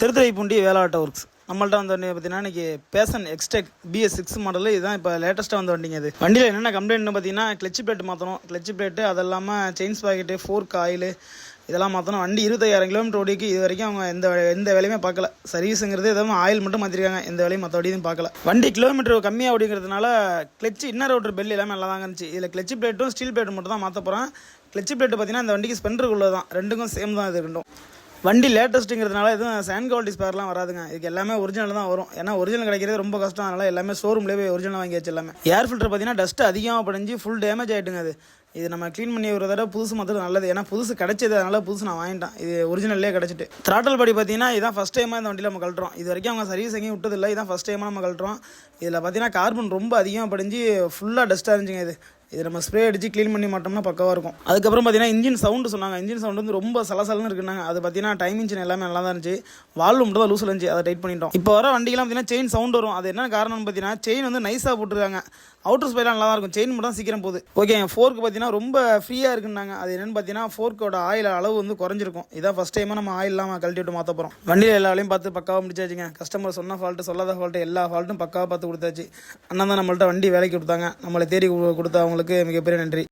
Thiruthuraipoondi வேலாட்ட works நம்மள்ட்ட வந்த வண்டி பார்த்தீங்கன்னா இன்றைக்கி பேசன் எக்ஸ்டெக் BS6 மாடல் இதுதான் இப்போ லேட்டஸ்ட்டாக வந்த வண்டிங்க. அது வண்டியில் என்னென்ன கம்ப்ளைண்ட்னு பார்த்தீங்கன்னா கிளச்சு பிளேட் மாற்றணும், கிளச்சு பிளேட்டு அது இல்லாமல் செயின்ஸ் பாக்கெட்டு, ஃபோர்க், ஆயில் இதெல்லாம் மாற்றணும். வண்டி 25,000 கிலோமீட்டர் ஓடிக்கு இது வரைக்கும் அவங்க எந்த வேலையுமே பார்க்கல. சர்வீஸுங்கிறது எதுவும் ஆயில் மட்டும் மாற்றிருக்காங்க, எந்த வேலையும் மற்றபடி எதுவும் பார்க்கல. வண்டி கிலோமீட்டர் கம்மியாக ஓடிங்கிறதுனால கிளச்சு இன்னர் அவுட்டர் பெல் எல்லாமே நல்லா தாங்க இருந்துச்சு. இதில் கிளச்சு பிளேட்டும் ஸ்டீல் பிளேட் மட்டும் தான் மாற்ற போகிறேன். கிளச்சு பிளேட் பார்த்தீங்கன்னா இந்த வண்டிக்கு ஸ்பெண்டருக்குள்ளே தான், ரெண்டுக்கும் சேம் தான். இது ரெண்டும் வண்டி லேட்டஸ்ட்டுங்கிறதுனால எதுவும் சாண்ட் குவாலிட்டி ஸ்பேர்லாம் வராதுங்க. இதுக்கு எல்லாமே ஒரிஜினல் தான் வரும். ஏன்னா ஒரிஜினல் கிடைக்கிறது ரொம்ப கஷ்டம். அதனால் எல்லாமே ஷோரூம்லேயே ஒரிஜினல் வாங்கி வச்சு எல்லாமே. ஏர் ஃபில்டர் பார்த்தீங்கன்னா டஸ்ட் அதிகமாக படிஞ்சு ஃபுல் டேமேஜ் ஆகிட்டுங்க. அது இது நம்ம க்ளீன் பண்ணி ஒரு தடவை புதுசு மாத்திரம் நல்லது. ஏன்னா புதுசு கிடைச்சது, அதனால் புதுசு நான் வாங்கிட்டேன். இது ஒரிஜினல்லே கிடச்சிட்டு. த்ராட்டல் படி பார்த்தீங்கன்னா இதான் ஃபஸ்ட் டைமாக இந்த வண்டியில் நம்ம கழட்டுறோம். இது வரைக்கும் அவங்க சர்வீஸ் எங்கேயும் விட்டதில்லை, இதான் ஃபஸ்ட் டைமாக நம்ம கழட்டுறோம். இதில் பார்த்தீங்கன்னா கார்பன் ரொம்ப அதிகமாக படிஞ்சு ஃபுல்லாக டஸ்ட்டாக இருந்துச்சுங்க. இது நம்ம ஸ்ப்ரே அடித்து க்ளீன் பண்ணி மாட்டோம்னா பக்கவாக இருக்கும். அதுக்கப்புறம் பார்த்தீங்கன்னா இன்ஜின் சவுண்டு சொன்னாங்க. இன்ஜின் சவுண்டு வந்து ரொம்ப சலசலன்னு இருக்குனாங்க. அது பார்த்தீங்கன்னா டைம் இன்ஜின் எல்லாமே நல்லா தான் இருந்துச்சு. வால்வு மட்டும் தான் லூஸில் இருந்துச்சு, அதை டைட் பண்ணிட்டோம். இப்போ வர வண்டிகளாம் பார்த்தீங்கன்னா செயின் சவுண்ட் வரும். அது என்ன காரணம்னு பார்த்தீங்கன்னா செயின் வந்து நைஸாக போட்டுருக்காங்க. அவுட்டர் ஸ்பைலாம் நல்லா தான் இருக்கும், செயின் மட்டும் தான் சீக்கிரம் போகுது. ஓகே, ஃபோர்க்கு பார்த்தீங்கன்னா ரொம்ப ஃப்ரீயாக இருக்குன்னாங்க. அது என்னென்னு பார்த்தீங்கன்னா ஃபோர்க்கோட ஆயில் அளவு வந்து குறைஞ்சிருக்கும். இதான் ஃபஸ்ட் டைமாக நம்ம ஆயில் இல்லாமல் கழட்டி விட்டு மாற்ற போகிறோம். வண்டியில் எல்லா வேலையும் பார்த்து பக்காவாக முடிச்சாச்சுங்க. கஸ்டமர் சொன்ன ஃபால்ட்டு சொல்லாத ஃபால்ட்டு எல்லா ஃபால்ட்டும் பக்காவாக பார்த்து கொடுத்தாச்சு. அண்ணா தான் நம்மள்ட்ட வண்டி வேலைக்கு கொடுத்தாங்க. நம்மளை தேடி கொடுத்த அவங்களுக்கு மிகப்பெரிய நன்றி.